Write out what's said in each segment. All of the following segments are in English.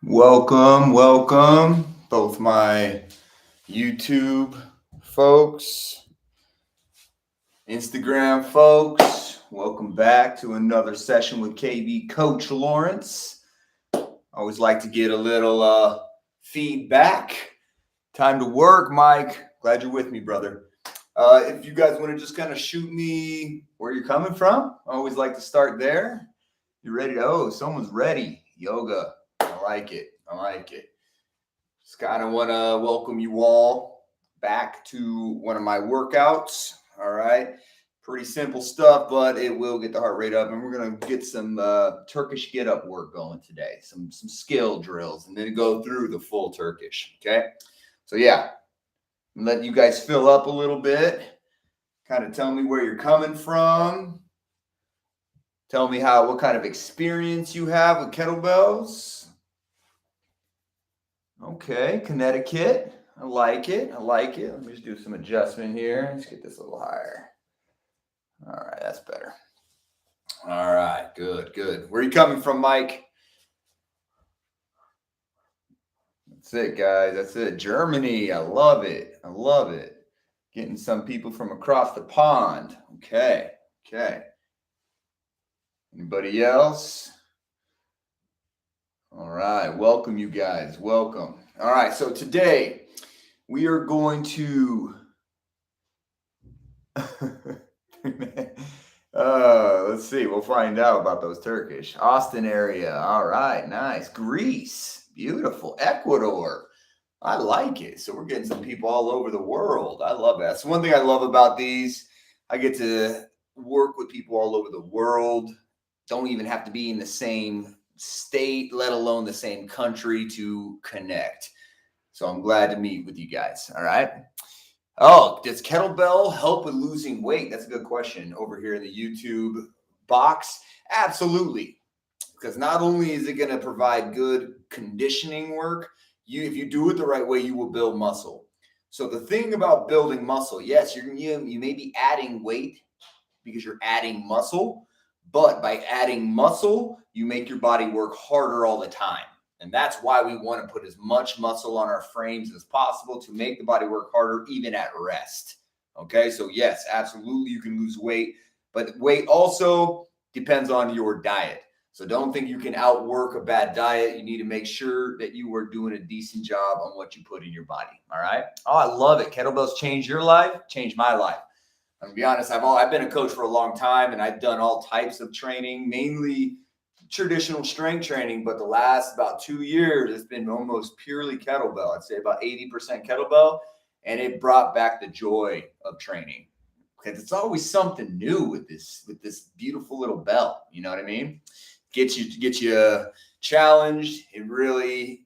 Welcome, both my YouTube folks, Instagram folks. Welcome back to another session with KB Coach Laurence. I always like to get a little feedback. Time to work, Mike. Glad you're with me, brother. If you guys want to just kind of shoot me where you're coming from, I always like to start there. You ready to? Oh, someone's ready. Yoga. I like it. Just kind of want to welcome you all back to one of my workouts. All right. Pretty simple stuff, but it will get the heart rate up. And we're going to get some Turkish get up work going today, some skill drills, and then go through the full Turkish. Okay. So, yeah, let you guys fill up a little bit. Kind of tell me where you're coming from. Tell me what kind of experience you have with kettlebells. Okay, Connecticut. I like it. Let me just do some adjustment here. Let's get this a little higher. All right, that's better. All right, good. Where are you coming from, Mike? That's it, guys. That's it. Germany. I love it. Getting some people from across the pond. Okay. Anybody else? All right, welcome you guys. Welcome. All right, so today we are going to let's see. We'll find out about those Turkish. Austin area. All right, nice. Greece, beautiful. Ecuador. I like it. So we're getting some people all over the world. I love that. So one thing I love about these, I get to work with people all over the world. Don't even have to be in the same state, let alone the same country to connect. So I'm glad to meet with you guys. All right. Oh, does kettlebell help with losing weight? That's a good question over here in the YouTube box. Absolutely. Because not only is it going to provide good conditioning work, if you do it the right way, you will build muscle. So the thing about building muscle, yes, you may be adding weight because you're adding muscle, but by adding muscle, you make your body work harder all the time. And that's why we want to put as much muscle on our frames as possible to make the body work harder, even at rest. Okay, so yes, absolutely, you can lose weight, but weight also depends on your diet. So don't think you can outwork a bad diet. You need to make sure that you are doing a decent job on what you put in your body. All right. Oh, I love it. Kettlebells change your life, change my life. I'm gonna be honest, I've been a coach for a long time, and I've done all types of training, mainly traditional strength training, but the last about 2 years, it's been almost purely kettlebell. I'd say about 80% kettlebell, and it brought back the joy of training because it's always something new with this beautiful little bell. You know what I mean? Get you challenged. It really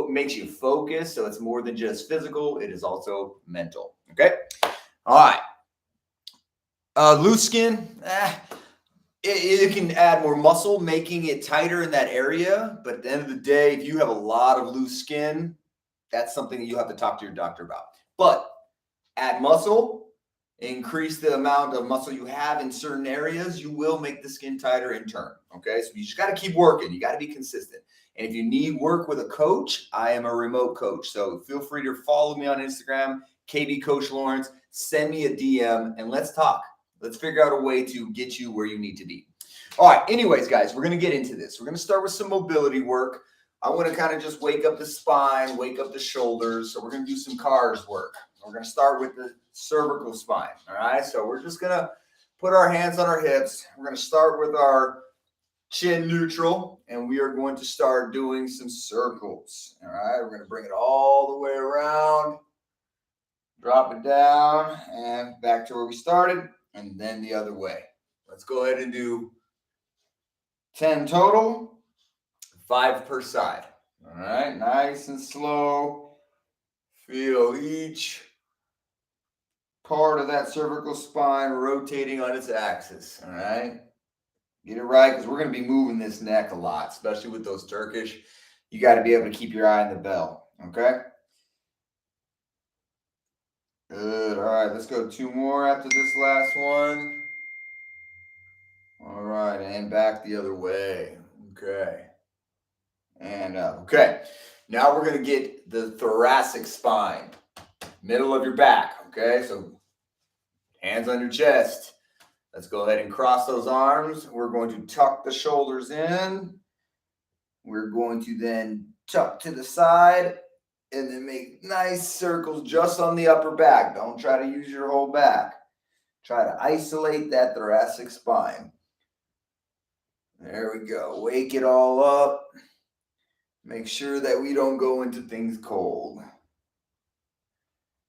makes you focus. So it's more than just physical; it is also mental. Okay. All right. Loose skin, it can add more muscle, making it tighter in that area. But at the end of the day, if you have a lot of loose skin, that's something that you have to talk to your doctor about. But add muscle, increase the amount of muscle you have in certain areas, you will make the skin tighter in turn. Okay, so you just got to keep working. You got to be consistent. And if you need work with a coach, I am a remote coach. So feel free to follow me on Instagram, KB Coach Laurence. Send me a DM and let's talk. Let's figure out a way to get you where you need to be. All right. Anyways, guys, we're going to get into this. We're going to start with some mobility work. I want to kind of just wake up the spine, wake up the shoulders. So we're going to do some cars work. We're going to start with the cervical spine. All right. So we're just going to put our hands on our hips. We're going to start with our chin neutral, and we are going to start doing some circles. All right. We're going to bring it all the way around, drop it down, and back to where we started. And then the other way. Let's go ahead and do 10 total, 5 per side. All right, nice and slow. Feel each part of that cervical spine rotating on its axis. All right, get it right because we're going to be moving this neck a lot, especially with those Turkish. You got to be able to keep your eye on the bell. Okay. Good. All right, let's go 2 more after this last one. All right, and back the other way. Okay. And Stand up. Okay. Now we're going to get the thoracic spine, middle of your back. Okay. So hands on your chest. Let's go ahead and cross those arms. We're going to tuck the shoulders in. We're going to then tuck to the side and then make nice circles just on the upper back. Don't try to use your whole back. Try to isolate that thoracic spine. There we go. Wake it all up. Make sure that we don't go into things cold.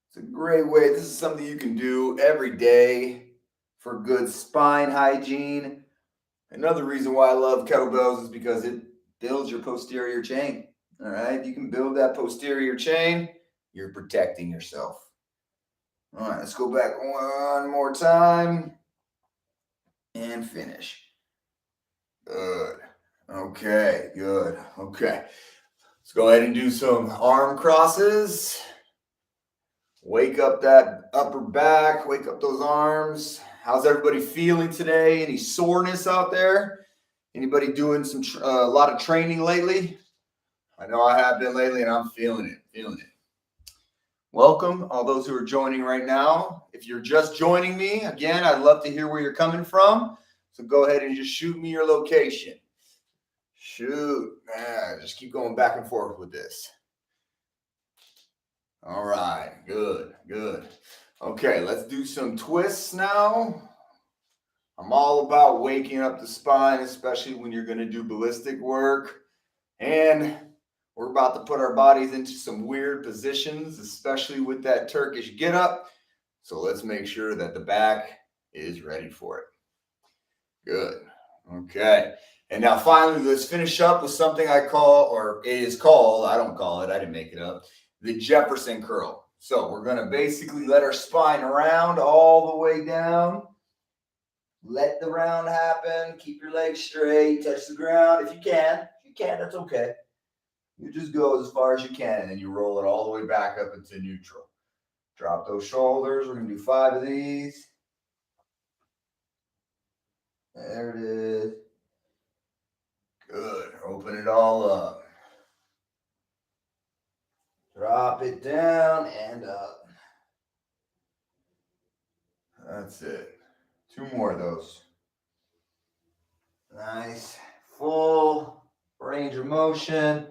It's a great way. This is something you can do every day for good spine hygiene. Another reason why I love kettlebells is because it builds your posterior chain. All right. If you can build that posterior chain, you're protecting yourself. All right. Let's go back one more time and finish. Good. Okay. Good. Okay. Let's go ahead and do some arm crosses. Wake up that upper back. Wake up those arms. How's everybody feeling today? Any soreness out there? Anybody doing a lot of training lately? I know I have been lately, and I'm feeling it. Welcome, all those who are joining right now. If you're just joining me, again, I'd love to hear where you're coming from. So go ahead and just shoot me your location. Shoot. Just keep going back and forth with this. All right. Good. Okay, let's do some twists now. I'm all about waking up the spine, especially when you're going to do ballistic work. And we're about to put our bodies into some weird positions, especially with that Turkish get up. So let's make sure that the back is ready for it. Good. Okay. And now finally, let's finish up with something I call, or it is called, I don't call it, I didn't make it up, the Jefferson curl. So we're going to basically let our spine round all the way down. Let the round happen. Keep your legs straight. Touch the ground if you can. If you can't, that's okay. You just go as far as you can, and then you roll it all the way back up into neutral. Drop those shoulders. We're going to do 5 of these. There it is. Good. Open it all up. Drop it down and up. That's it. 2 more of those. Nice. Full range of motion.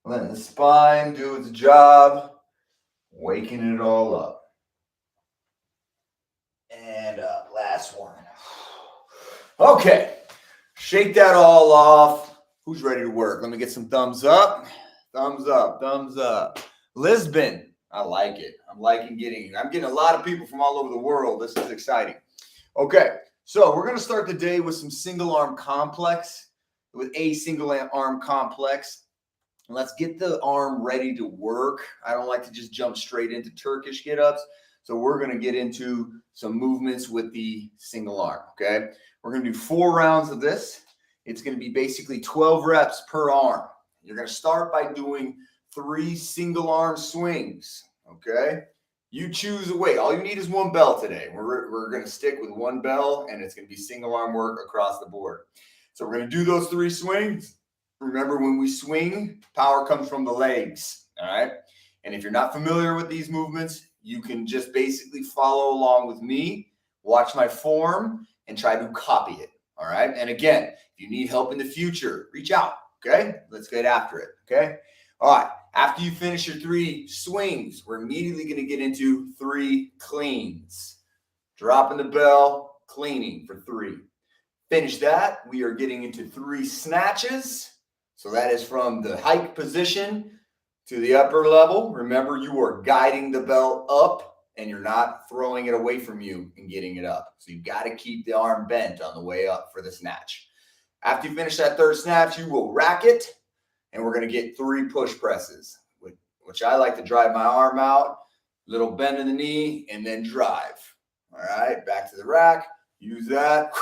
Letting the spine do its job. Waking it all up. And up. Last one. Okay. Shake that all off. Who's ready to work? Let me get some thumbs up. Thumbs up. Thumbs up. Lisbon. I like it. I'm getting a lot of people from all over the world. This is exciting. Okay. So we're going to start the day with some single arm complex, with a single arm complex. Let's get the arm ready to work. I don't like to just jump straight into Turkish get-ups. So we're going to get into some movements with the single arm, okay? We're going to do 4 rounds of this. It's going to be basically 12 reps per arm. You're going to start by doing 3 single arm swings, okay? You choose a weight. All you need is 1 bell today. We're going to stick with 1 bell, and it's going to be single arm work across the board. So we're going to do those 3 swings. Remember, when we swing, power comes from the legs, all right? And if you're not familiar with these movements, you can just basically follow along with me, watch my form, and try to copy it, all right? And again, if you need help in the future, reach out, okay? Let's get after it, okay? All right, after you finish your 3 swings, we're immediately going to get into 3 cleans. Dropping the bell, cleaning for 3. Finish that, we are getting into 3 snatches. So that is from the hike position to the upper level. Remember, you are guiding the bell up and you're not throwing it away from you and getting it up. So you've got to keep the arm bent on the way up for the snatch. After you finish that 3rd snatch, you will rack it, and we're going to get 3 push presses, which I like to drive my arm out, little bend in the knee, and then drive. All right, back to the rack, use that,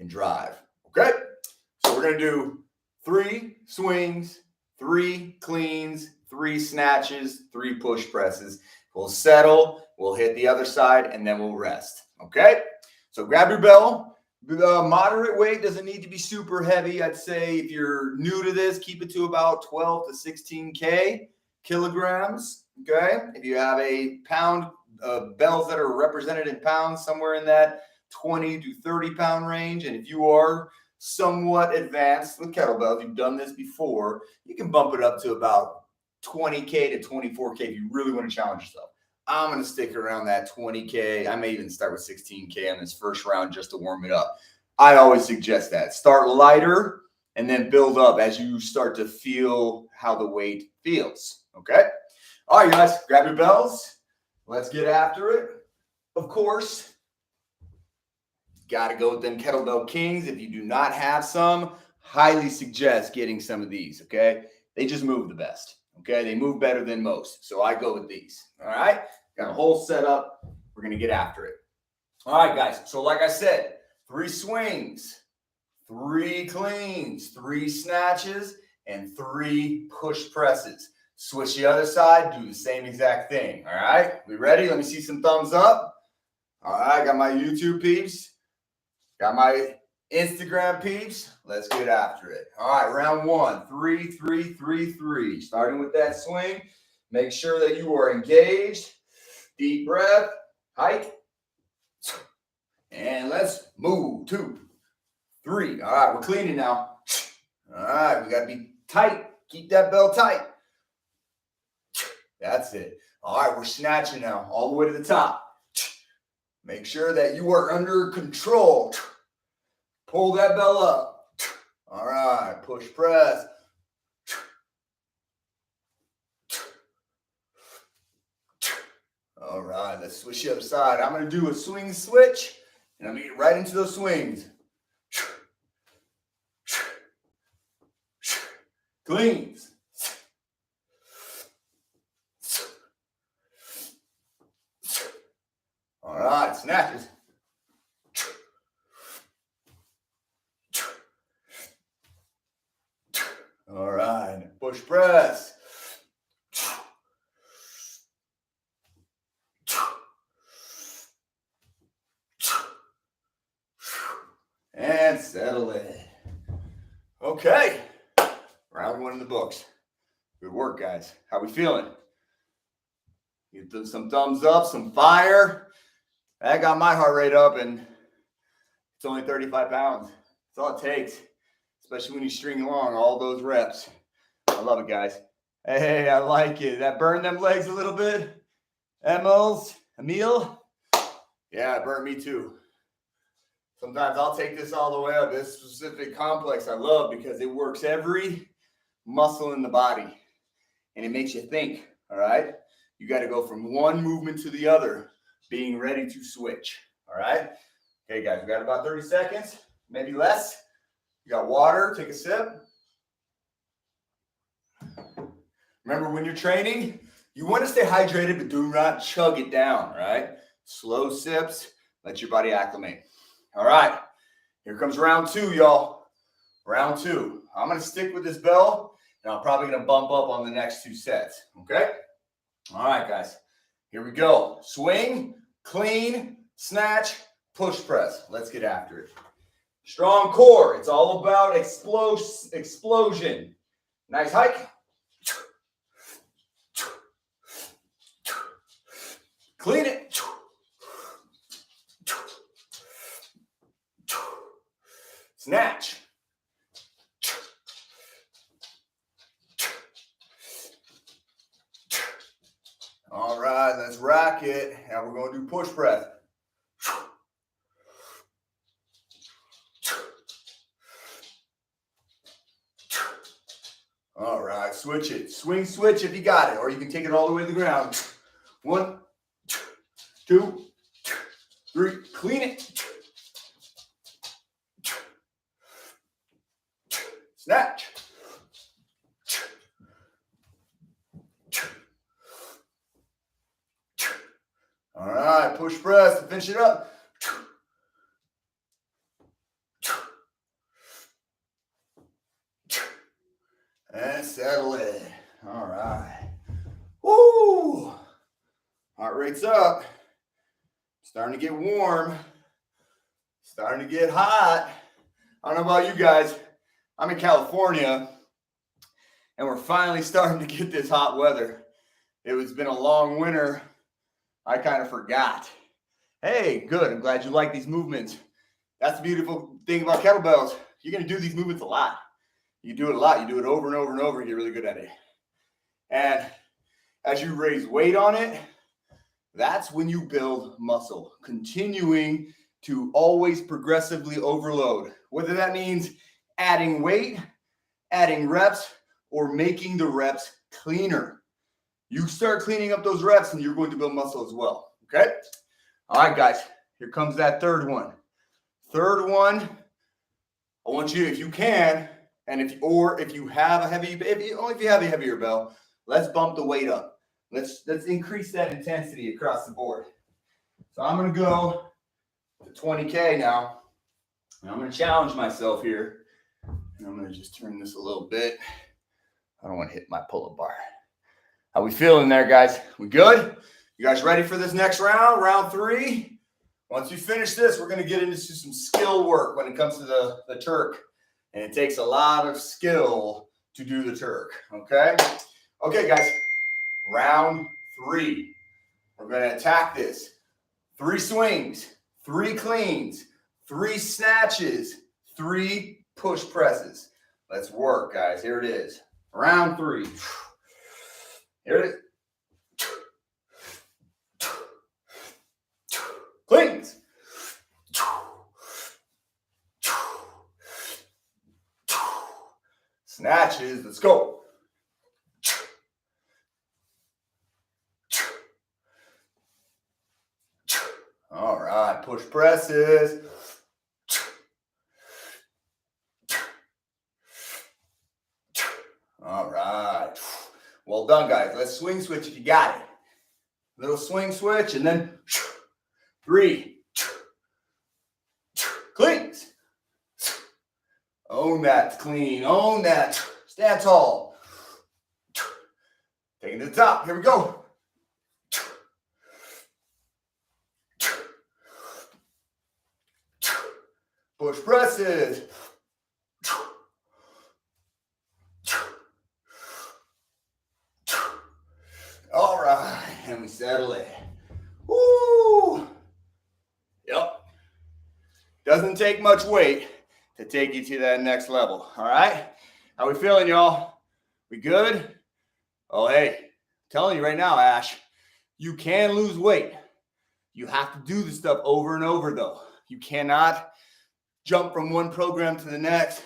and drive. Okay, so we're going to do 3 swings, 3 cleans, 3 snatches, 3 push presses. We'll settle, we'll hit the other side, and then we'll rest. Okay? So grab your bell, Moderate weight doesn't need to be super heavy. I'd say if you're new to this, keep it to about 12 to 16 kilograms. Okay. If you have a pound, bells that are represented in pounds, somewhere in that 20 to 30 pound range. And if you are somewhat advanced with kettlebells, you've done this before, you can bump it up to about 20K to 24K if you really want to challenge yourself. I'm going to stick around that 20K. I may even start with 16K on this first round just to warm it up. I always suggest that. Start lighter and then build up as you start to feel how the weight feels. Okay? All right, guys, grab your bells. Let's get after it. Of course, got to go with them Kettlebell Kings. If you do not have some, highly suggest getting some of these, okay? They just move the best, okay? They move better than most, so I go with these, all right? Got a whole setup. We're going to get after it. All right, guys. So like I said, 3 swings, 3 cleans, 3 snatches, and 3 push presses. Switch the other side, do the same exact thing, all right? We ready? Let me see some thumbs up. All right, got my YouTube peeps. Got my Instagram peeps. Let's get after it. All right, round 1, 3, 3, 3, 3. Starting with that swing. Make sure that you are engaged. Deep breath. Hike. And let's move. 2, 3. All right, we're cleaning now. All right, we got to be tight. Keep that bell tight. That's it. All right, we're snatching now all the way to the top. Make sure that you are under control. Pull that bell up. All right, push press. All right, let's switch the other side. I'm going to do a swing switch, and I'm going to get right into those swings. Cleans. All right, snatches. All right, push press. And settle it. Okay, round 1 in the books. Good work, guys. How we feeling? Get some thumbs up, some fire. That got my heart rate up, and it's only 35 pounds. That's all it takes, especially when you string along all those reps. I love it, guys. Hey, I like it. That burned them legs a little bit? Emil? Yeah, it burned me too. Sometimes I'll take this all the way up. This specific complex I love because it works every muscle in the body, and it makes you think, all right? You got to go from one movement to the other, being ready to switch, all right? Okay, guys, we got about 30 seconds, maybe less. You got water, take a sip. Remember, when you're training, you want to stay hydrated, but do not chug it down, right? Slow sips, let your body acclimate. All right, here comes round 2, y'all. Round 2. I'm going to stick with this bell, and I'm probably going to bump up on the next 2 sets, okay? All right, guys, here we go. Swing, clean, snatch, push press. Let's get after it. Strong core. It's all about explosion. Nice hike. Clean it. Snatch. All right, let's rack it. Now we're going to do push press. All right, switch it. Swing switch if you got it, or you can take it all the way to the ground. 1, 2, 3. Clean it. Snatch. All right, push press to finish it up. And settle it. All right. Woo! Heart rate's up. Starting to get warm. Starting to get hot. I don't know about you guys. I'm in California, and we're finally starting to get this hot weather. It's been a long winter. I kind of forgot. Hey, good. I'm glad you like these movements. That's the beautiful thing about kettlebells. You're going to do these movements a lot. You do it a lot. You do it over and over and over, and you're really good at it. And as you raise weight on it, that's when you build muscle, continuing to always progressively overload. Whether that means adding weight, adding reps, or making the reps cleaner. You start cleaning up those reps and you're going to build muscle as well, okay? All right, guys, here comes that third one. Third one, I want you, if you can, and if you have a heavier bell, let's bump the weight up. Let's increase that intensity across the board. So I'm going to go to 20K now, and I'm going to challenge myself here. And I'm going to just turn this a little bit. I don't want to hit my pull-up bar. How we feeling there, guys? We good? You guys ready for this next round, round 3? Once we finish this, we're going to get into some skill work when it comes to the Turk. And it takes a lot of skill to do the Turk, okay? Okay, guys, round 3. We're going to attack this. 3 swings, 3 cleans, 3 snatches, 3 push presses. Let's work, guys. Here it is. Round 3. Here it is. Cleans. Snatches. Let's go. All right. Push presses. All right. Well done, guys. Let's swing switch if you got it. Little swing switch and then 3. Cleans. Own that clean. Own that. Stand tall. Taking it to the top. Here we go. Push presses. All right, and we settle it. Woo! Yep. Doesn't take much weight to take you to that next level. All right? How we feeling, y'all? We good? Oh, hey, I'm telling you right now, Ash, you can lose weight. You have to do this stuff over and over, though. You cannot jump from one program to the next,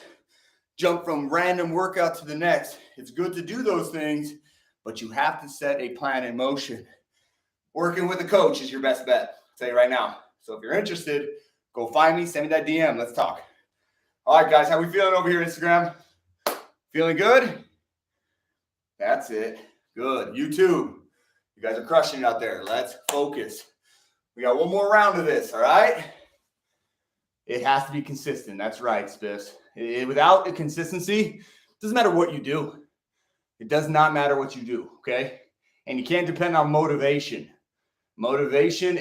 jump from random workout to the next. It's good to do those things, but you have to set a plan in motion. Working with a coach is your best bet. I'll tell you right now. So if you're interested, go find me, send me that DM. Let's talk. All right, guys, how we feeling over here on Instagram? Feeling good? That's it. Good. YouTube, you guys are crushing it out there. Let's focus. We got one more round of this, all right? It has to be consistent. That's right, Spiffs. Without the consistency, it doesn't matter what you do. It does not matter what you do, okay? And you can't depend on motivation. Motivation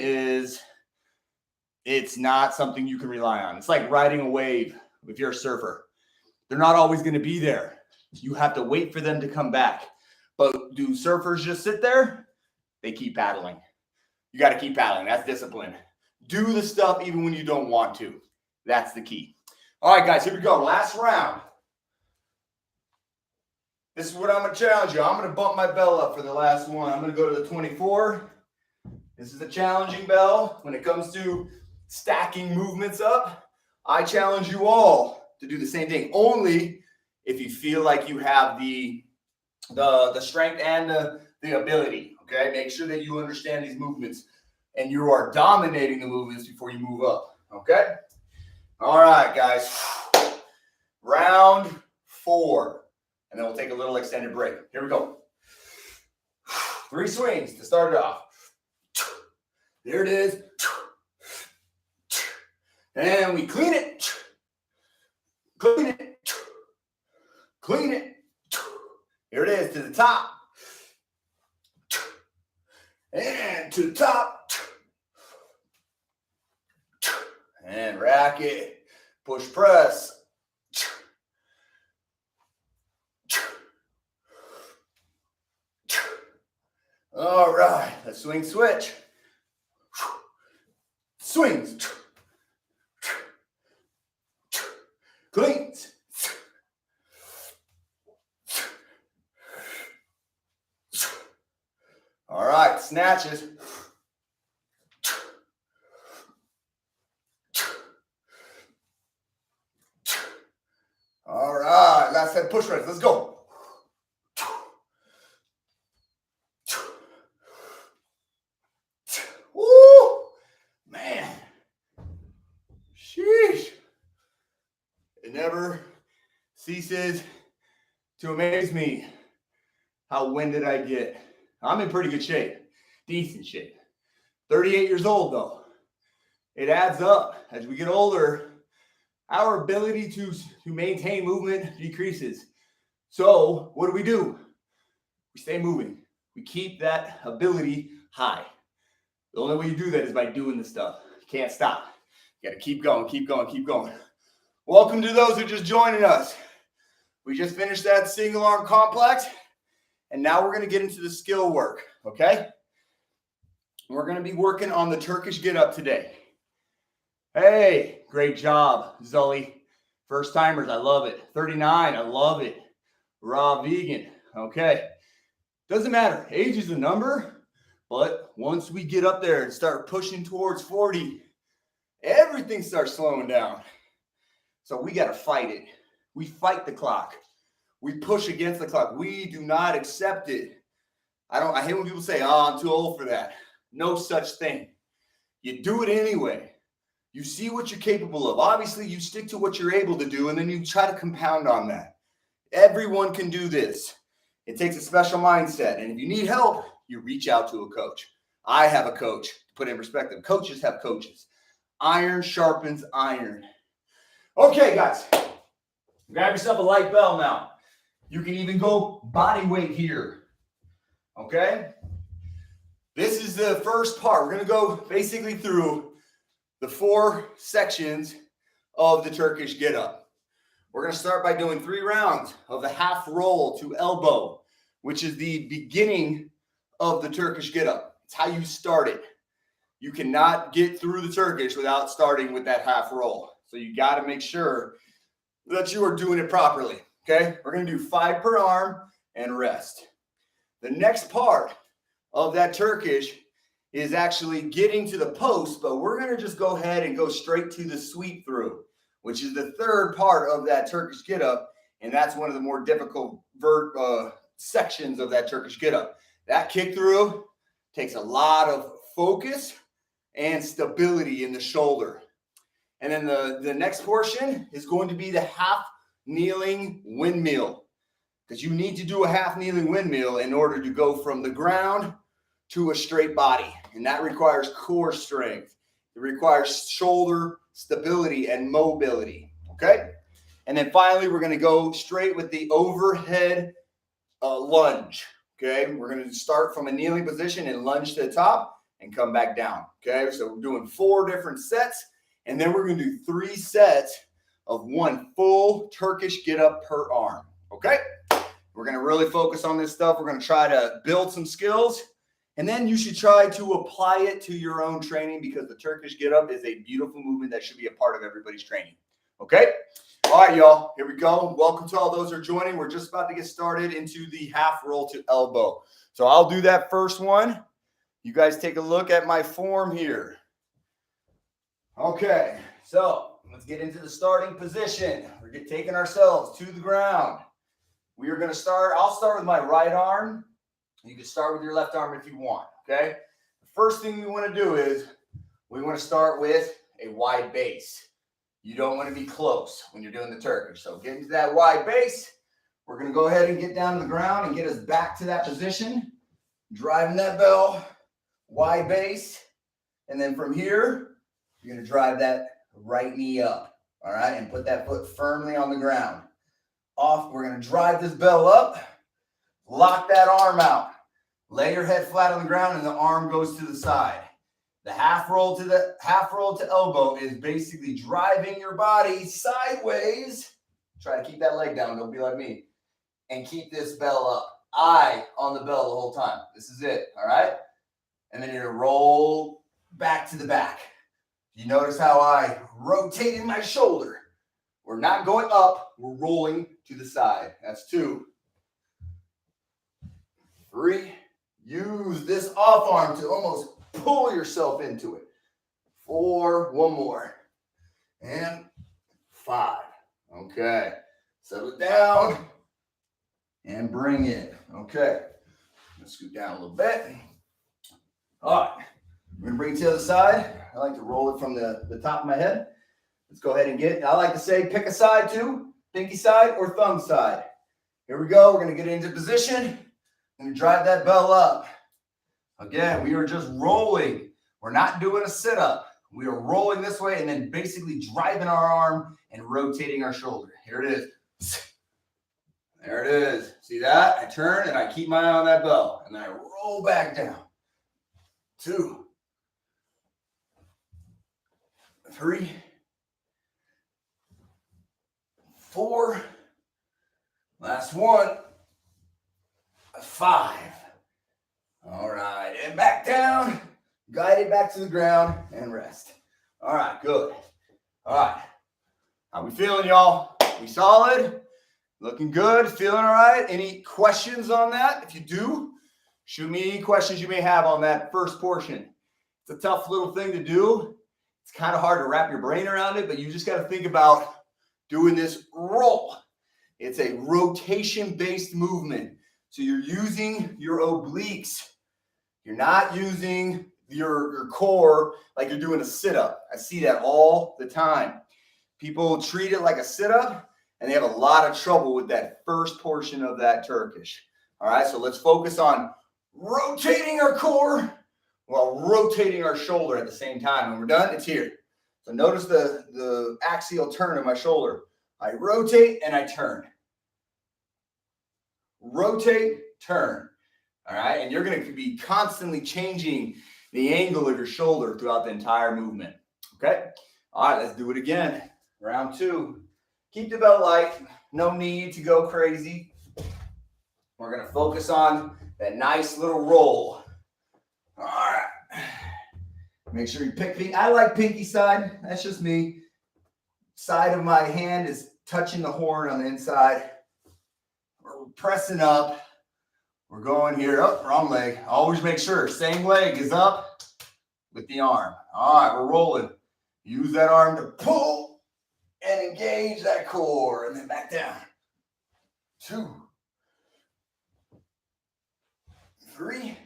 it's not something you can rely on. It's like riding a wave if you're a surfer. They're not always going to be there. You have to wait for them to come back. But do surfers just sit there? They keep paddling. You got to keep paddling. That's discipline. Do the stuff even when you don't want to. That's the key. All right, guys, here we go. Last round. This is what I'm going to challenge you. I'm going to bump my bell up for the last one. I'm going to go to the 24. This is a challenging bell when it comes to stacking movements up. I challenge you all to do the same thing, only if you feel like you have the strength and the ability, okay? Make sure that you understand these movements and you are dominating the movements before you move up, okay? All right, guys. Round 4. And then we'll take a little extended break. Here we go. 3 swings to start it off. There it is. And we clean it. Clean it. Clean it. Here it is to the top. And to the top. And rack it. Push press. All right, let's swing switch. Swings. Cleans. All right, snatches. All right, last set push press. Let's go. Woo! Man. Sheesh. It never ceases to amaze me how winded I get. I'm in pretty good shape. Decent shape. 38 years old though. It adds up. As we get older, our ability to maintain movement decreases. So what do? We stay moving. We keep that ability high. The only way you do that is by doing the stuff. You can't stop. You got to keep going, keep going, keep going. Welcome to those who are just joining us. We just finished that single arm complex, and now we're going to get into the skill work, okay? We're going to be working on the Turkish get up today. Hey, great job, Zully. First timers, I love it. 39, I love it. Raw vegan, okay. Doesn't matter, age is a number, but once we get up there and start pushing towards 40, everything starts slowing down. So we got to fight it. We fight the clock. We push against the clock. We do not accept it. I hate when people say, oh, I'm too old for that. No such thing. You do it anyway. You see what you're capable of. Obviously, you stick to what you're able to do, and then you try to compound on that. Everyone can do this. It takes a special mindset. And if you need help, you reach out to a coach. I have a coach. To put it in perspective, coaches have coaches. Iron sharpens iron. Okay, guys. Grab yourself a light bell now. You can even go body weight here. Okay? This is the first part. We're going to go basically through the 4 sections of the Turkish get up. We're going to start by doing 3 rounds of the half roll to elbow, which is the beginning of the Turkish get up. It's how you start it. You cannot get through the Turkish without starting with that half roll. So you got to make sure that you are doing it properly. Okay? We're going to do 5 per arm and rest. The next part of that Turkish is actually getting to the post, but we're going to just go ahead and go straight to the sweep through, which is the 3rd part of that Turkish get up, and that's one of the more difficult sections of that Turkish get up. That kick through takes a lot of focus and stability in the shoulder. And then the next portion is going to be the half kneeling windmill, because you need to do a half kneeling windmill in order to go from the ground to a straight body. And that requires core strength. It requires shoulder stability and mobility. Okay? And then finally, we're going to go straight with the overhead lunge. Okay? We're going to start from a kneeling position and lunge to the top and come back down. Okay? So we're doing 4 different sets. And then we're going to do 3 sets of 1 full Turkish get up per arm. Okay? We're going to really focus on this stuff. We're going to try to build some skills. And then you should try to apply it to your own training, because the Turkish get up is a beautiful movement that should be a part of everybody's training. Okay? All right, y'all. Here we go. Welcome to all those who are joining. We're just about to get started into the half roll to elbow. So I'll do that first one. You guys take a look at my form here. Okay, so let's get into the starting position. We're taking ourselves to the ground. We are going to start. I'll start with my right arm. You can start with your left arm if you want, okay? The first thing we want to do is we want to start with a wide base. You don't want to be close when you're doing the Turkish. So get into that wide base. We're going to go ahead and get down to the ground and get us back to that position. Driving that bell, wide base. And then from here, you're going to drive that right knee up, all right? And put that foot firmly on the ground. Off, we're going to drive this bell up. Lock that arm out. Lay your head flat on the ground and the arm goes to the side. The half roll to elbow is basically driving your body sideways. Try to keep that leg down. Don't be like me. And keep this bell up. Eye on the bell the whole time. This is it. All right. And then you're going to roll back to the back. You notice how I rotated my shoulder. We're not going up. We're rolling to the side. That's 2. 3. Use this off arm to almost pull yourself into it. 4. One more. And 5. Okay. Settle it down. And bring it. Okay. Let's scoot down a little bit. All right. We're going to bring it to the other side. I like to roll it from the top of my head. Let's go ahead and get it. I like to say pick a side too. Pinky side or thumb side. Here we go. We're going to get into position. I'm going to drive that bell up. Again, we are just rolling. We're not doing a sit-up. We are rolling this way and then basically driving our arm and rotating our shoulder. Here it is. There it is. See that? I turn and I keep my eye on that bell. And then I roll back down. 2. 3. 4. Last one. 5. All right. And back down. Guide it back to the ground and rest. All right. Good. All right. How we feeling, y'all? We solid? Looking good? Feeling all right? Any questions on that? If you do, shoot me any questions you may have on that first portion. It's a tough little thing to do. It's kind of hard to wrap your brain around it, but you just got to think about doing this roll. It's a rotation-based movement. So you're using your obliques. You're not using your core like you're doing a sit-up. I see that all the time. People treat it like a sit-up, and they have a lot of trouble with that first portion of that Turkish. All right, so let's focus on rotating our core while rotating our shoulder at the same time. When we're done, it's here. So notice the axial turn of my shoulder. I rotate and I turn. Rotate, turn. All right, and you're going to be constantly changing the angle of your shoulder throughout the entire movement. Okay? All right, let's do it again. Round 2. Keep the belt light. No need to go crazy. We're going to focus on that nice little roll. All right. Make sure you pick. I like pinky side. That's just me. Side of my hand is touching the horn on the inside. We're pressing up. We're going here. Oh, wrong leg. Always make sure same leg is up with the arm. All right, we're rolling. Use that arm to pull and engage that core, and then back down. 2, 3,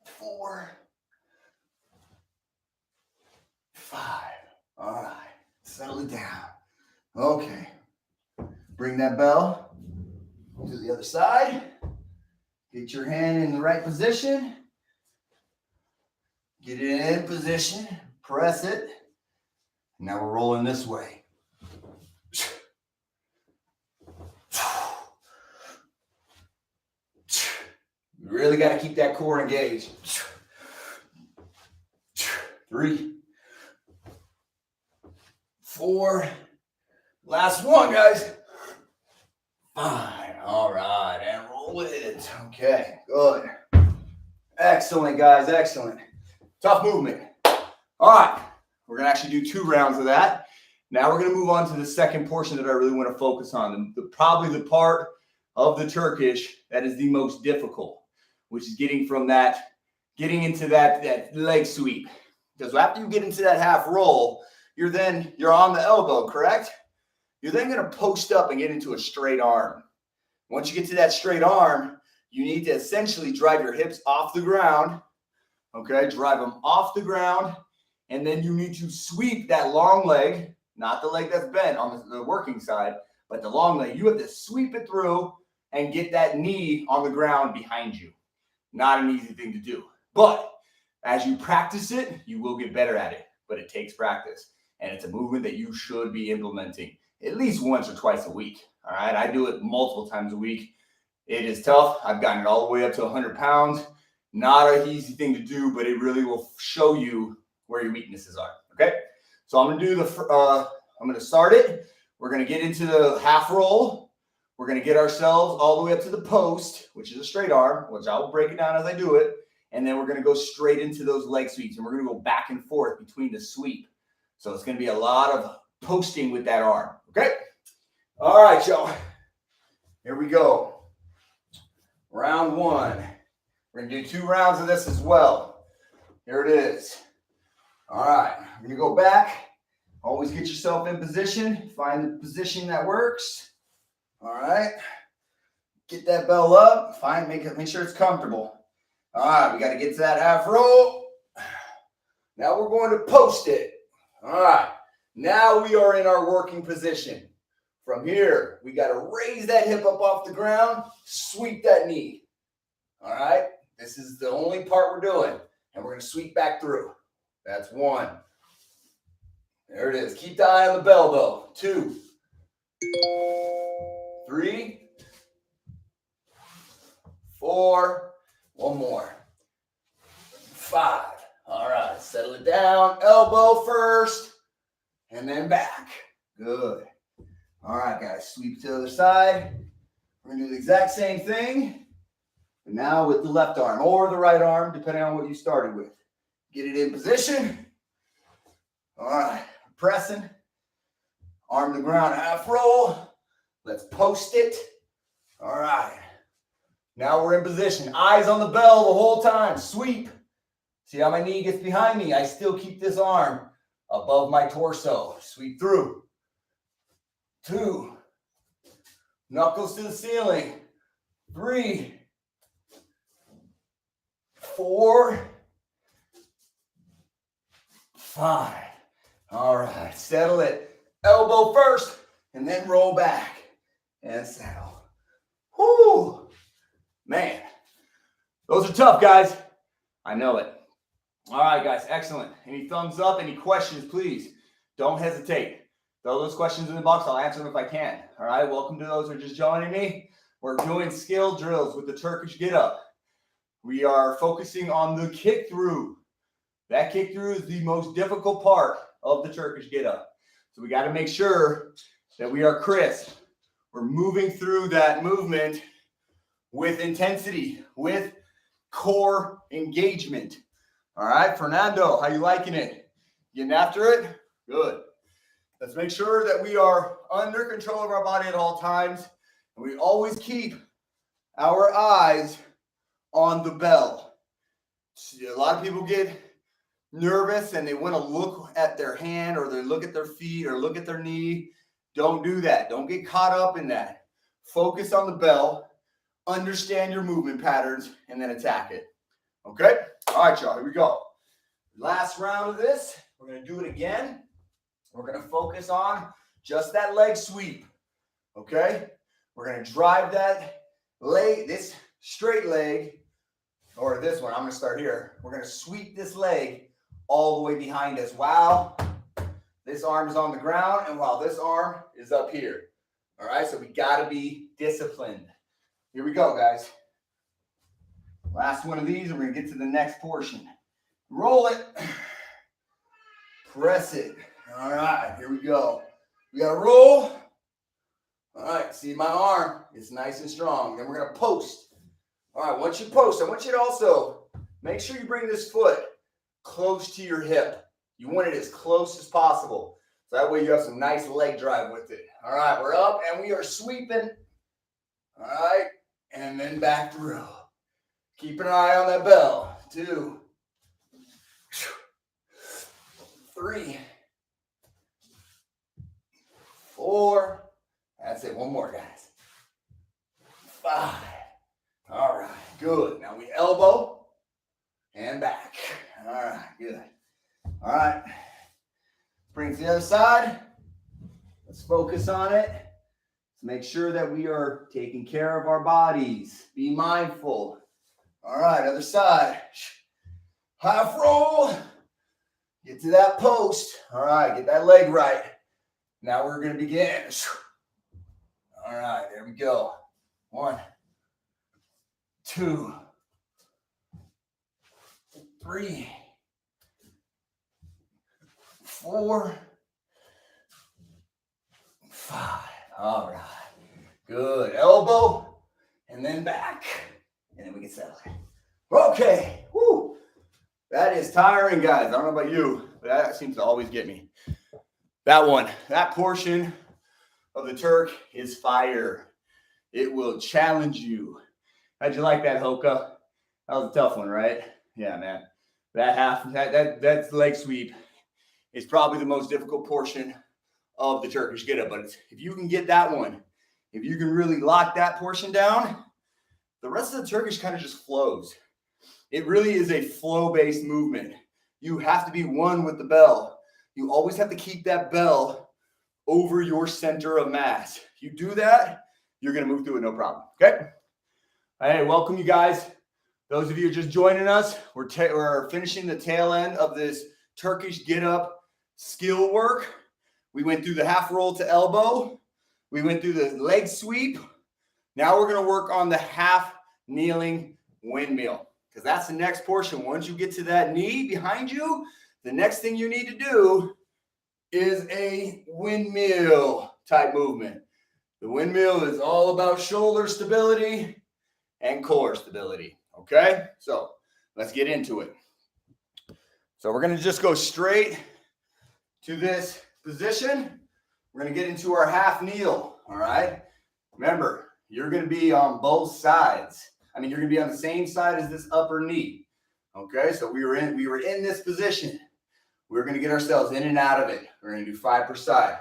4, 5. All right, settle it down. Okay, bring that bell to the other side. Get your hand in the right position. Get it in position. Press it. Now we're rolling this way. You really got to keep that core engaged. 3, 4. Last one, guys. 5. All right, and roll it. Okay, good. Excellent, guys. Excellent. Tough movement. All right, we're gonna actually do 2 rounds of that. Now we're gonna move on to the second portion that I really want to focus on. Probably the part of the Turkish that is the most difficult, which is getting into that leg sweep. Because after you get into that half roll, you're on the elbow, correct? You're then gonna post up and get into a straight arm. Once you get to that straight arm, you need to essentially drive your hips off the ground. Okay, drive them off the ground. And then you need to sweep that long leg, not the leg that's bent on the working side, but the long leg. You have to sweep it through and get that knee on the ground behind you. Not an easy thing to do. But as you practice it, you will get better at it. But it takes practice. And it's a movement that you should be implementing at least once or twice a week. All right, I do it multiple times a week. It is tough. I've gotten it all the way up to 100 pounds. Not an easy thing to do, but it really will show you where your weaknesses are. Okay, so I'm gonna do I'm gonna start it. We're gonna get into the half roll. We're gonna get ourselves all the way up to the post, which is a straight arm, which I will break it down as I do it. And then we're gonna go straight into those leg sweeps, and we're gonna go back and forth between the sweep. So it's gonna be a lot of posting with that arm. Okay. All right, y'all. Here we go. Round one. We're gonna do 2 rounds of this as well. Here it is. All right, we're gonna go back. Always get yourself in position. Find the position that works. All right. Get that bell up. Make sure it's comfortable. All right, we got to get to that half roll. Now we're going to post it. All right. Now we are in our working position. From here, we got to raise that hip up off the ground, sweep that knee. All right. This is the only part we're doing. And we're going to sweep back through. That's 1. There it is. Keep the eye on the bell, though. 2, 3, 4. 1 more. 5. All right. Settle it down. Elbow first. And then back. Good. All right, guys. Sweep to the other side. We're going to do the exact same thing. But now with the left arm or the right arm, depending on what you started with. Get it in position. All right. Pressing. Arm to ground, half roll. Let's post it. All right. Now we're in position. Eyes on the bell the whole time. Sweep. See how my knee gets behind me? I still keep this arm above my torso. Sweep through. 2. Knuckles to the ceiling. 3. 4. 5. All right. Settle it. Elbow first and then roll back and settle. Whoo! Man, those are tough, guys. I know it. All right, guys, excellent. Any thumbs up, any questions, please don't hesitate. Throw those questions in the box. I'll answer them if I can. All right, welcome to those who are just joining me. We're doing skill drills with the Turkish get up. We are focusing on the kick through. That kick through is the most difficult part of the Turkish get up. So we got to make sure that we are crisp. We're moving through that movement with intensity, with core engagement. All right, Fernando, how you liking it? Getting after it? Good. Let's make sure that we are under control of our body at all times. And we always keep our eyes on the bell. See, a lot of people get nervous and they want to look at their hand or they look at their feet or look at their knee. Don't do that. Don't get caught up in that. Focus on the bell, understand your movement patterns, and then attack it. Okay? All right, y'all, here we go. Last round of this. We're going to do it again. We're going to focus on just that leg sweep. Okay? We're going to drive that leg, this straight leg, or this one. I'm going to start here. We're going to sweep this leg all the way behind us while this arm is on the ground and while this arm is up here. All right? So we got to be disciplined. Here we go, guys. Last one of these, and we're going to get to the next portion. Roll it. Press it. All right, here we go. We got to roll. All right, see my arm? It's nice and strong. Then we're going to post. All right, once you post, I want you to also make sure you bring this foot close to your hip. You want it as close as possible. So that way you have some nice leg drive with it. All right, we're up, and we are sweeping. All right, and then back through. Keep an eye on that bell. 2, 3, 4. That's it. One more, guys. 5. All right, good. Now we elbow and back. All right, good. All right. Bring it to the other side. Let's focus on it. Let's make sure that we are taking care of our bodies. Be mindful. All right, other side. Half roll. Get to that post. All right, get that leg right. Now we're going to begin. All right, there we go. 1, 2, 3, 4, 5. All right. Good. Elbow and then back. And then we can settle it. Okay. Woo. That is tiring, guys. I don't know about you, but that seems to always get me. That portion of the Turk is fire. It will challenge you. How'd you like that, Hoka? That was a tough one, right? Yeah, man. That leg sweep is probably the most difficult portion of the Turkish get-up. But if you can get that one, if you can really lock that portion down, the rest of the Turkish kind of just flows. It really is a flow-based movement. You have to be one with the bell. You always have to keep that bell over your center of mass. You do that, you're going to move through it no problem. Okay? Hey, welcome you guys. Those of you who are just joining us, we're finishing the tail end of this Turkish get-up skill work. We went through the half roll to elbow. We went through the leg sweep. Now we're going to work on the half kneeling windmill, because that's the next portion. Once you get to that knee behind you, the next thing you need to do is a windmill type movement. The windmill is all about shoulder stability and core stability. Okay, so let's get into it. So we're going to just go straight to this position. We're going to get into our half kneel. All right, remember, you're going to be on both sides. You're going to be on the same side as this upper knee. Okay, so we were in this position. We're going to get ourselves in and out of it. We're going to do 5 per side.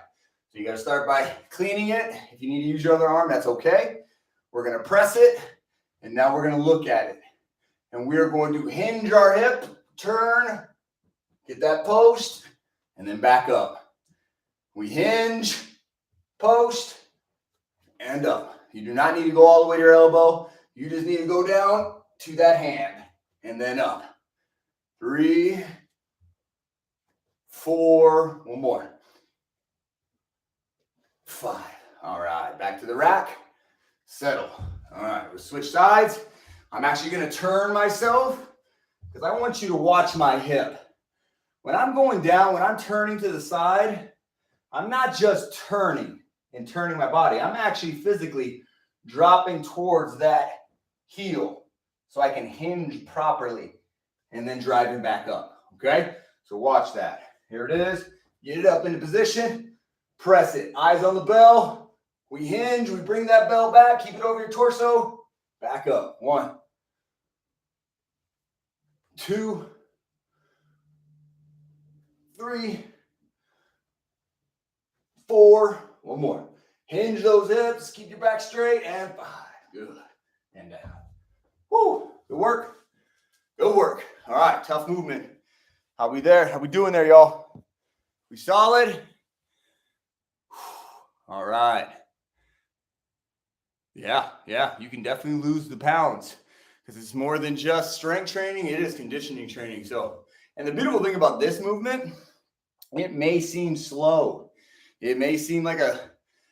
So you got to start by cleaning it. If you need to use your other arm, that's okay. We're going to press it, and now we're going to look at it. And we're going to hinge our hip, turn, get that post, and then back up. We hinge, post, and up. You do not need to go all the way to your elbow. You just need to go down to that hand and then up. 3, 4, one more. 5. All right, back to the rack. Settle. All right, we'll switch sides. I'm actually going to turn myself because I want you to watch my hip. When I'm going down, when I'm turning to the side, I'm not just turning and turning my body. I'm actually physically dropping towards that heel so I can hinge properly and then driving back up. Okay, so watch that. Here it is. Get it up into position. Press it. Eyes on the bell. We hinge. We bring that bell back. Keep it over your torso. Back up. 1, 2, 3, 4. One more. Hinge those hips. Keep your back straight. And 5. Good. And down. Woo. Good work. Good work. All right. Tough movement. How we there? How we doing there, y'all? We solid? All right. Yeah. You can definitely lose the pounds because it's more than just strength training. It is conditioning training. So, and the beautiful thing about this movement, it may seem slow. It may seem like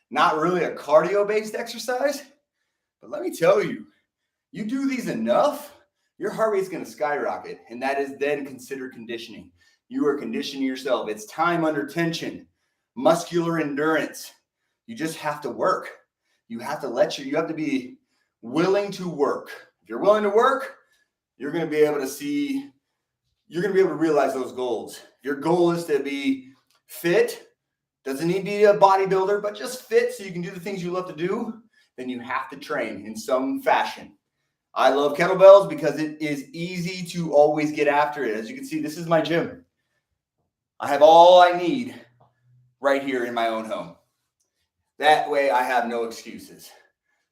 not really a cardio-based exercise, but let me tell you, you do these enough, your heart rate's going to skyrocket, and that is then considered conditioning. You are conditioning yourself. It's time under tension, muscular endurance. You just have to work. You have to be willing to work. If you're willing to work, you're going to be able to realize those goals. Your goal is to be fit. Doesn't need to be a bodybuilder, but just fit so you can do the things you love to do. Then you have to train in some fashion. I love kettlebells because it is easy to always get after it. As you can see, this is my gym. I have all I need right here in my own home. That way I have no excuses.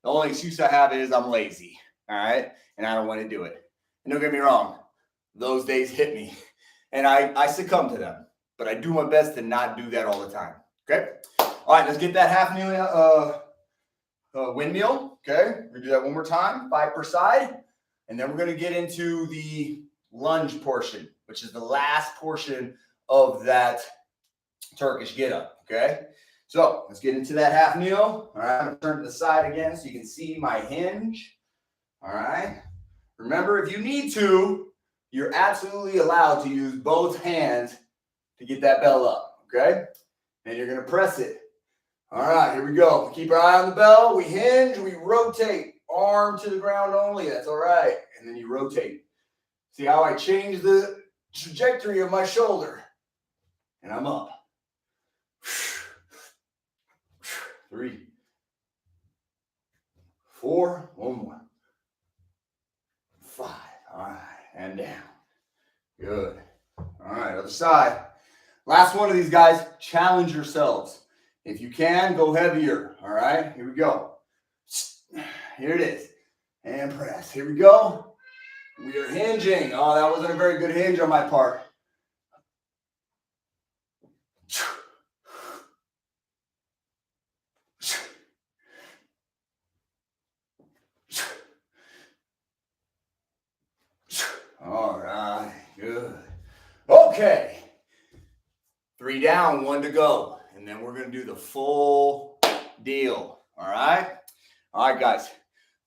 The only excuse I have is I'm lazy, all right? And I don't want to do it. And don't get me wrong, those days hit me. And I succumb to them. But I do my best to not do that all the time, okay? All right, let's get that half windmill, okay? We're going to do that one more time, 5 per side. And then we're going to get into the lunge portion, which is the last portion of that Turkish get-up, okay? So let's get into that half kneel. All right, I'm going to turn to the side again so you can see my hinge. All right. Remember, if you need to, you're absolutely allowed to use both hands to get that bell up, okay? And you're gonna press it. All right, here we go. Keep our eye on the bell. We hinge, we rotate. Arm to the ground only, that's all right. And then you rotate. See how I change the trajectory of my shoulder? And I'm up. 3, 4, one more. 5, all right, and down. Good. All right, other side. Last one of these, guys. Challenge yourselves. If you can, go heavier. All right, here we go. Here it is. And press. Here we go. We are hinging. Oh, that wasn't a very good hinge on my part. All right, good. Okay. 3 down, 1 to go. And then we're going to do the full deal. All right? All right, guys.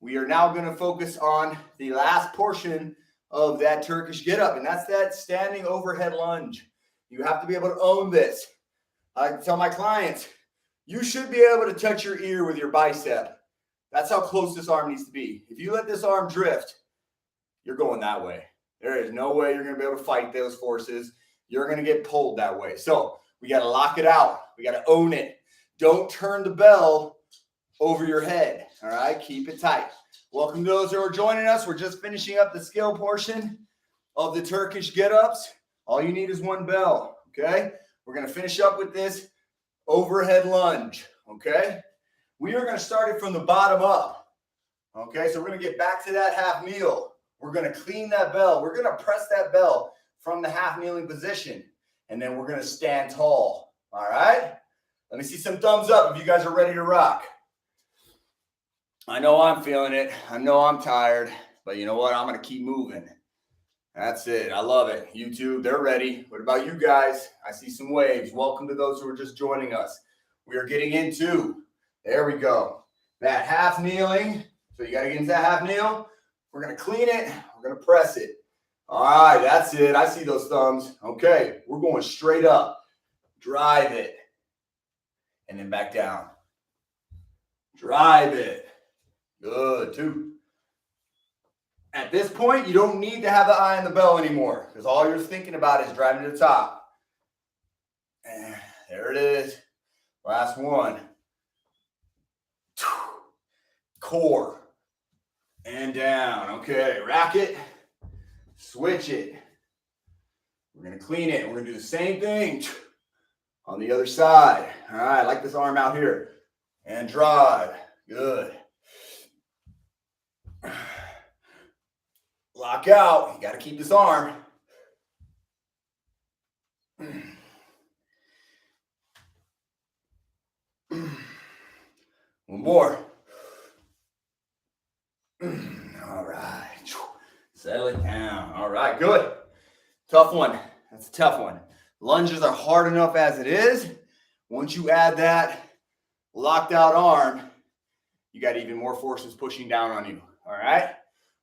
We are now going to focus on the last portion of that Turkish get up, and that's that standing overhead lunge. You have to be able to own this. I tell my clients, you should be able to touch your ear with your bicep. That's how close this arm needs to be. If you let this arm drift, you're going that way. There is no way you're going to be able to fight those forces. You're going to get pulled that way. So we got to lock it out. We got to own it. Don't turn the bell over your head. All right, keep it tight. Welcome to those who are joining us. We're just finishing up the skill portion of the Turkish get-ups. All you need is 1 bell, okay? We're going to finish up with this overhead lunge, okay? We are going to start it from the bottom up, okay? So we're going to get back to that half kneel. We're going to clean that bell. We're going to press that bell from the half kneeling position, and then we're going to stand tall, all right? Let me see some thumbs up if you guys are ready to rock. I know I'm feeling it. I know I'm tired, but you know what? I'm going to keep moving. That's it. I love it. YouTube, they're ready. What about you guys? I see some waves. Welcome to those who are just joining us. We are getting into, there we go, that half kneeling. So you got to get into that half kneel. We're going to clean it. We're going to press it. All right, that's it. I see those thumbs. Okay, we're going straight up. Drive it. And then back down. Drive it. Good, 2. At this point, you don't need to have the eye on the bell anymore because all you're thinking about is driving to the top. And there it is. Last one. Core. And down. Okay, rack it. Switch it. We're going to clean it. We're going to do the same thing on the other side. All right, I like this arm out here. And drive. Good. Lock out. You got to keep this arm. One more. All right. Settle it down. All right, good. Tough one. That's a tough one. Lunges are hard enough as it is. Once you add that locked out arm, you got even more forces pushing down on you. All right.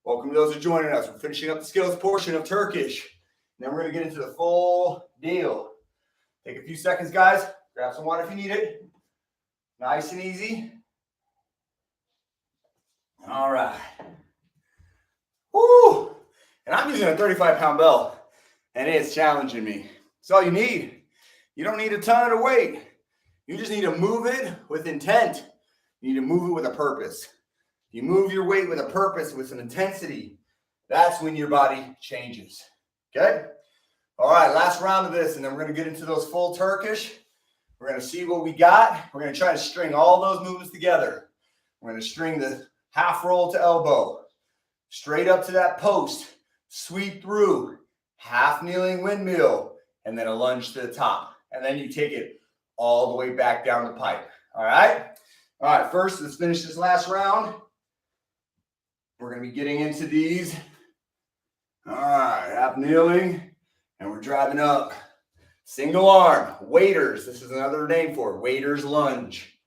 Welcome to those who are joining us. We're finishing up the skills portion of Turkish. Then we're going to get into the full deal. Take a few seconds, guys. Grab some water if you need it. Nice and easy. All right. Woo! And I'm using a 35-pound bell, and it's challenging me. That's all you need. You don't need a ton of weight. You just need to move it with intent. You need to move it with a purpose. You move your weight with a purpose, with some intensity. That's when your body changes. Okay? All right, last round of this, and then we're going to get into those full Turkish. We're going to see what we got. We're going to try to string all those movements together. We're going to string the half roll to elbow, straight up to that post, sweep through, half kneeling windmill, and then a lunge to the top. And then you take it all the way back down the pipe. All right? All right, first, let's finish this last round. We're going to be getting into these. All right, half kneeling, and we're driving up. Single arm, waders. This is another name for it, waders lunge.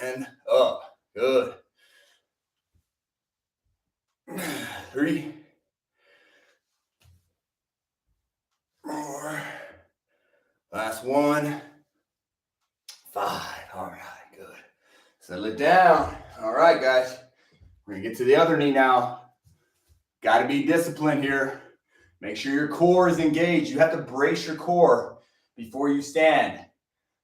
And up, good. 3, it down. All right, guys. We're going to get to the other knee now. Got to be disciplined here. Make sure your core is engaged. You have to brace your core before you stand.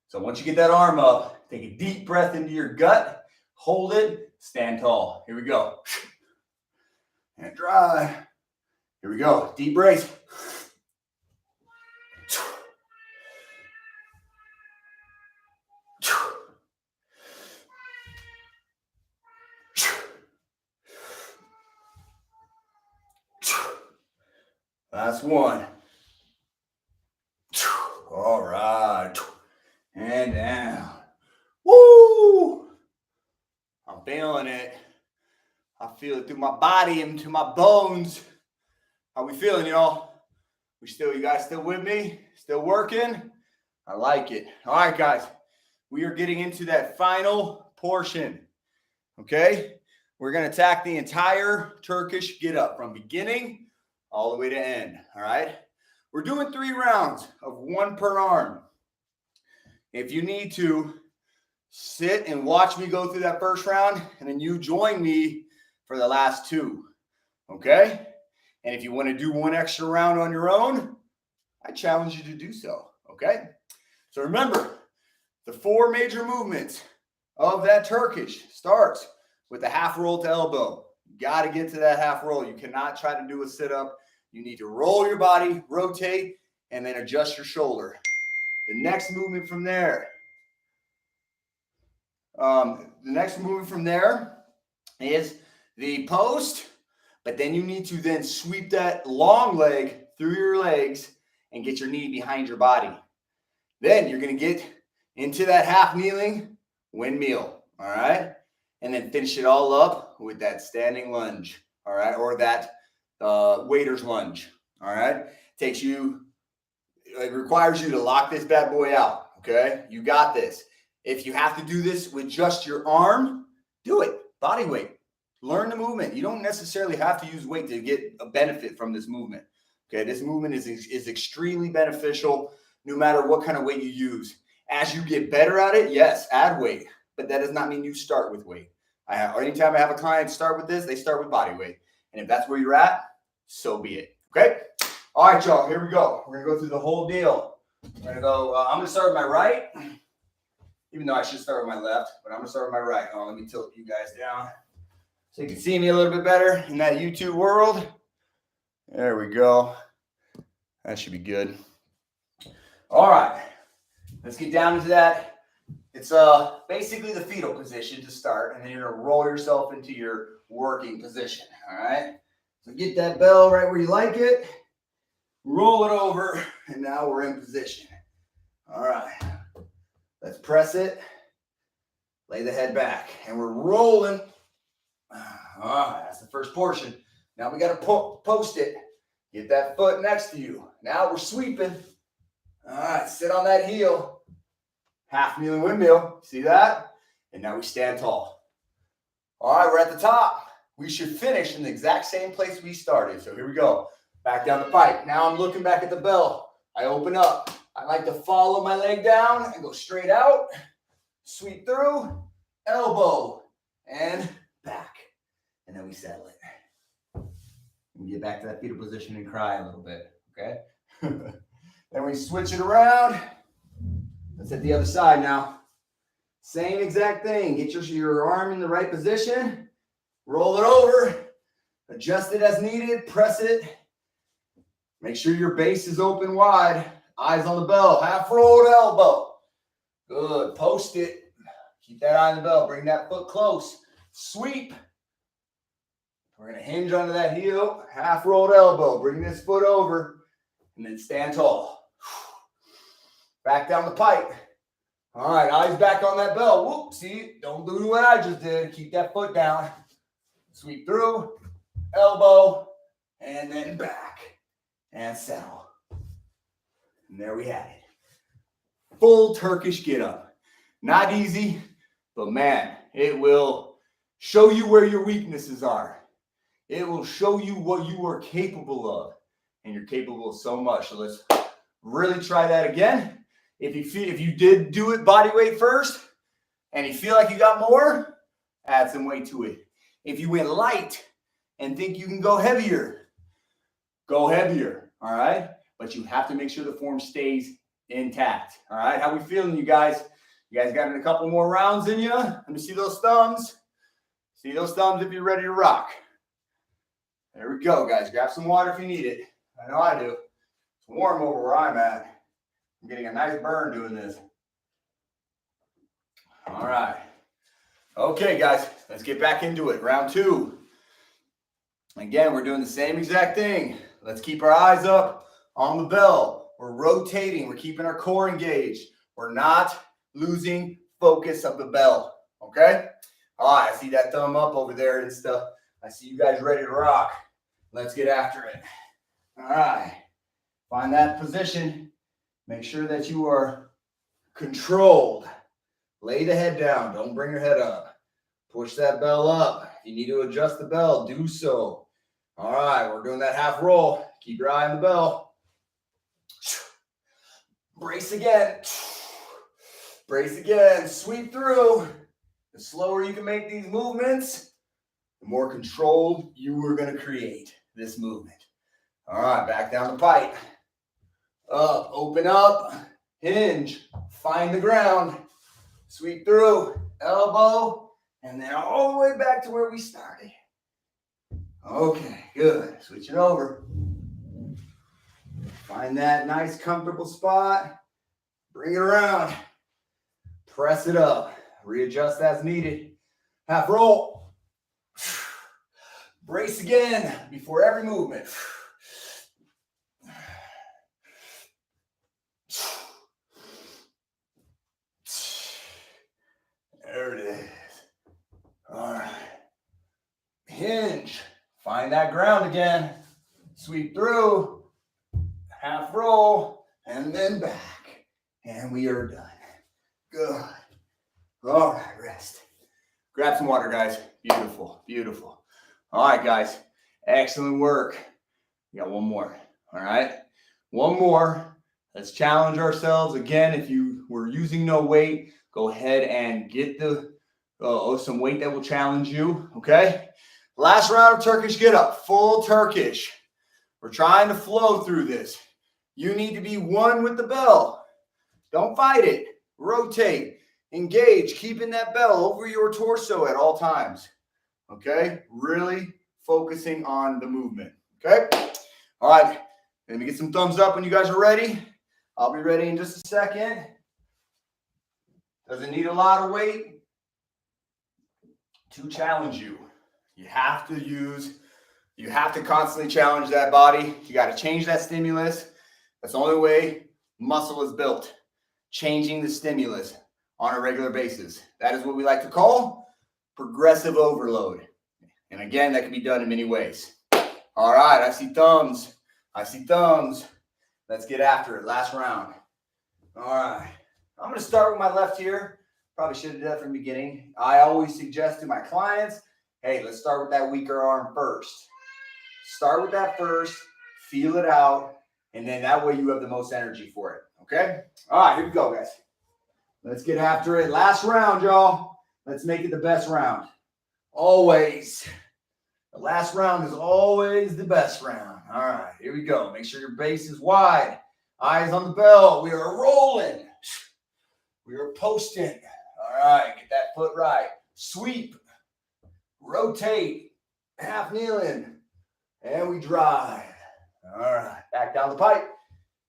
So once you get that arm up, take a deep breath into your gut, hold it, stand tall. Here we go. And dry. Here we go. Deep brace. Last one. All right. And down. Woo! I'm feeling it. I feel it through my body and to my bones. How we feeling, y'all? You guys still with me? Still working? I like it. All right, guys. We are getting into that final portion. Okay? We're going to attack the entire Turkish get up from beginning all the way to end. All right? We're doing 3 rounds of 1 per arm. If you need to, sit and watch me go through that first round, and then you join me for the last 2. Okay? And if you want to do 1 extra round on your own, I challenge you to do so. Okay? So remember, the 4 major movements of that Turkish starts with the half roll to elbow. You got to get to that half roll. You cannot try to do a sit-up. You need to roll your body, rotate, and then adjust your shoulder. The next movement from there, is the post, but then you need to then sweep that long leg through your legs and get your knee behind your body. Then you're going to get into that half kneeling windmill, all right? And then finish it all up with that standing lunge, all right? Or that waiter's lunge, all right? It requires you to lock this bad boy out, okay? You got this. If you have to do this with just your arm, do it. Body weight. Learn the movement. You don't necessarily have to use weight to get a benefit from this movement, okay? This movement is extremely beneficial no matter what kind of weight you use. As you get better at it, yes, add weight, but that does not mean you start with weight. Anytime I have a client start with this, they start with body weight. And if that's where you're at, so be it, okay? All right, y'all, here we go. We're going to go through the whole deal. We're going to go, I'm going to start with my right, even though I should start with my left, but I'm going to start with my right. Let me tilt you guys down so you can see me a little bit better in that YouTube world. There we go. That should be good. All right, let's get down into that. It's basically the fetal position to start, and then you're going to roll yourself into your working position, all right? So get that bell right where you like it. Roll it over, and now we're in position. All right. Let's press it. Lay the head back, and we're rolling. All right, that's the first portion. Now we got to post it. Get that foot next to you. Now we're sweeping. All right, sit on that heel. Half kneeling windmill. See that? And now we stand tall. All right, we're at the top. We should finish in the exact same place we started. So here we go. Back down the pipe. Now I'm looking back at the bell. I open up. I like to follow my leg down and go straight out. Sweep through. Elbow. And back. And then we settle it. And get back to that fetal position and cry a little bit. Okay? Then we switch it around. Let's hit the other side now. Same exact thing. Get your arm in the right position. Roll it over. Adjust it as needed. Press it. Make sure your base is open wide. Eyes on the bell. Half rolled elbow. Good. Post it. Keep that eye on the bell. Bring that foot close. Sweep. We're going to hinge onto that heel. Half rolled elbow. Bring this foot over. And then stand tall. Back down the pipe. All right. Eyes back on that bell. Whoop. See? Don't do what I just did. Keep that foot down. Sweep through. Elbow. And then back. And settle. And there we have it. Full Turkish get up. Not easy, but man, it will show you where your weaknesses are. It will show you what you are capable of. And you're capable of so much. So let's really try that again. If you did do it body weight first and you feel like you got more, add some weight to it. If you went light and think you can go heavier, go heavier, all right? But you have to make sure the form stays intact, all right? How we feeling, you guys? You guys got a couple more rounds in you? Let me see those thumbs. See those thumbs if you're ready to rock. There we go, guys. Grab some water if you need it. I know I do. It's warm over where I'm at. I'm getting a nice burn doing this. All right. Okay, guys, let's get back into it. Round 2. Again, we're doing the same exact thing. Let's keep our eyes up on the bell. We're rotating. We're keeping our core engaged. We're not losing focus of the bell, okay? All right, I see that thumb up over there and stuff. I see you guys ready to rock. Let's get after it. All right. Find that position. Make sure that you are controlled. Lay the head down. Don't bring your head up. Push that bell up. If you need to adjust the bell, do so. All right, we're doing that half roll. Keep your eye on the bell. Brace again. Brace again. Sweep through. The slower you can make these movements, the more controlled you are going to create this movement. All right, back down the pipe. Up, open up, hinge, find the ground, sweep through, elbow, and then all the way back to where we started. Okay, good. Switch it over. Find that nice, comfortable spot. Bring it around. Press it up. Readjust as needed. Half roll. Brace again before every movement. There it is. All right. Hinge. Find that ground again. Sweep through. Half roll. And then back. And we are done. Good. All right, rest. Grab some water, guys. Beautiful, beautiful. All right, guys. Excellent work. We got one more. All right. One more. Let's challenge ourselves. Again, if you were using no weight, go ahead and get the some weight that will challenge you. Okay. Last round of Turkish get up. Full Turkish. We're trying to flow through this. You need to be one with the bell. Don't fight it. Rotate. Engage, keeping that bell over your torso at all times. Okay? Really focusing on the movement. Okay? All right. Let me get some thumbs up when you guys are ready. I'll be ready in just a second. Doesn't need a lot of weight to challenge you. You have to constantly challenge that body. You got to change that stimulus. That's the only way muscle is built. Changing the stimulus on a regular basis. That is what we like to call progressive overload. And again, that can be done in many ways. All right, I see thumbs. I see thumbs. Let's get after it. Last round. All right. I'm going to start with my left here. Probably should have done that from the beginning. I always suggest to my clients, hey, let's start with that weaker arm first. Start with that first. Feel it out. And then that way you have the most energy for it. Okay? All right, here we go, guys. Let's get after it. Last round, y'all. Let's make it the best round. Always. The last round is always the best round. All right, here we go. Make sure your base is wide. Eyes on the bell. We are rolling. We are posting. All right, get that foot right. Sweep. Rotate. Half kneeling. And we drive. All right, back down the pipe.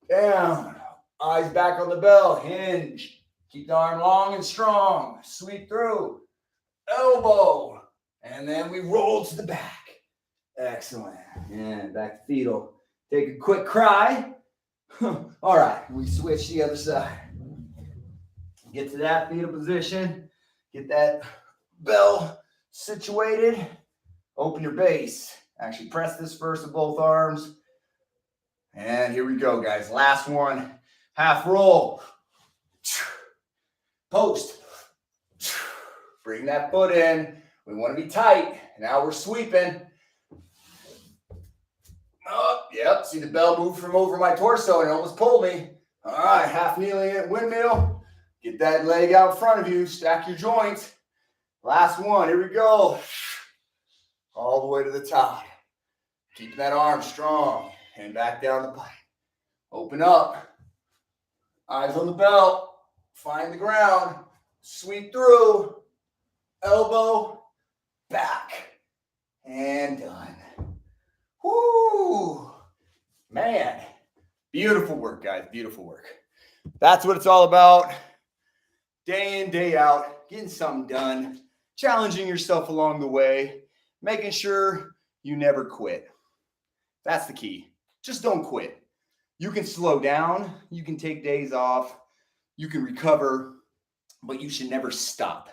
Down. Eyes back on the bell. Hinge. Keep the arm long and strong. Sweep through. Elbow. And then we roll to the back. Excellent. And back to fetal. Take a quick cry. All right. We switch the other side. Get to that fetal position. Get that bell situated. Open your base. Actually press this first with both arms. And here we go, guys. Last one. Half roll. Post. Bring that foot in. We want to be tight. Now we're sweeping. Oh, yep. See the bell move from over my torso and it almost pulled me. All right. Half kneeling at windmill. Get that leg out in front of you. Stack your joints. Last one. Here we go. All the way to the top. Keeping that arm strong. And back down the pipe. Open up. Eyes on the belt. Find the ground. Sweep through. Elbow. Back. And done. Whoo! Man. Beautiful work, guys. Beautiful work. That's what it's all about. Day in, day out. Getting something done. Challenging yourself along the way. Making sure you never quit. That's the key. Just don't quit. You can slow down. You can take days off. You can recover. But you should never stop.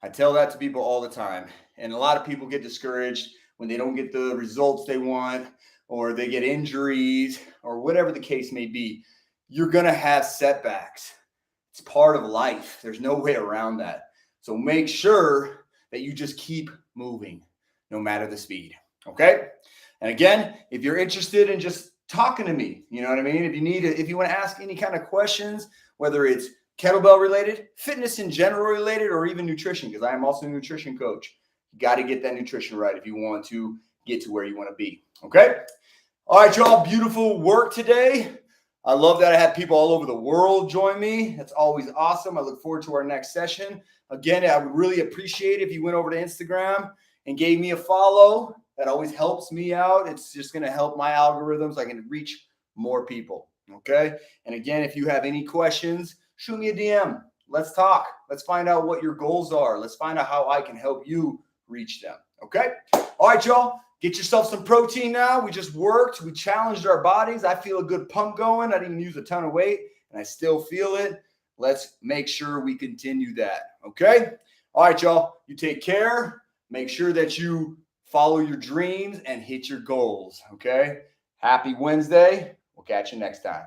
I tell that to people all the time. And a lot of people get discouraged when they don't get the results they want, or they get injuries, or whatever the case may be. You're going to have setbacks. It's part of life. There's no way around that. So make sure that you just keep moving, no matter the speed. Okay? And again, if you're interested in just talking to me, you know what I mean? If you want to ask any kind of questions, whether it's kettlebell related, fitness in general related, or even nutrition, because I am also a nutrition coach. You got to get that nutrition right if you want to get to where you want to be. Okay? All right, y'all. Beautiful work today. I love that I have people all over the world join me. That's always awesome. I look forward to our next session. Again, I would really appreciate if you went over to Instagram and gave me a follow. That always helps me out. It's just going to help my algorithms. I can reach more people. Okay? And again, if you have any questions, shoot me a DM. Let's talk. Let's find out what your goals are. Let's find out how I can help you reach them. Okay? All right, y'all. Get yourself some protein now. We just worked. We challenged our bodies. I feel a good pump going. I didn't use a ton of weight, and I still feel it. Let's make sure we continue that. Okay? All right, y'all. You take care. Make sure that you follow your dreams and hit your goals. Okay? Happy Wednesday. We'll catch you next time.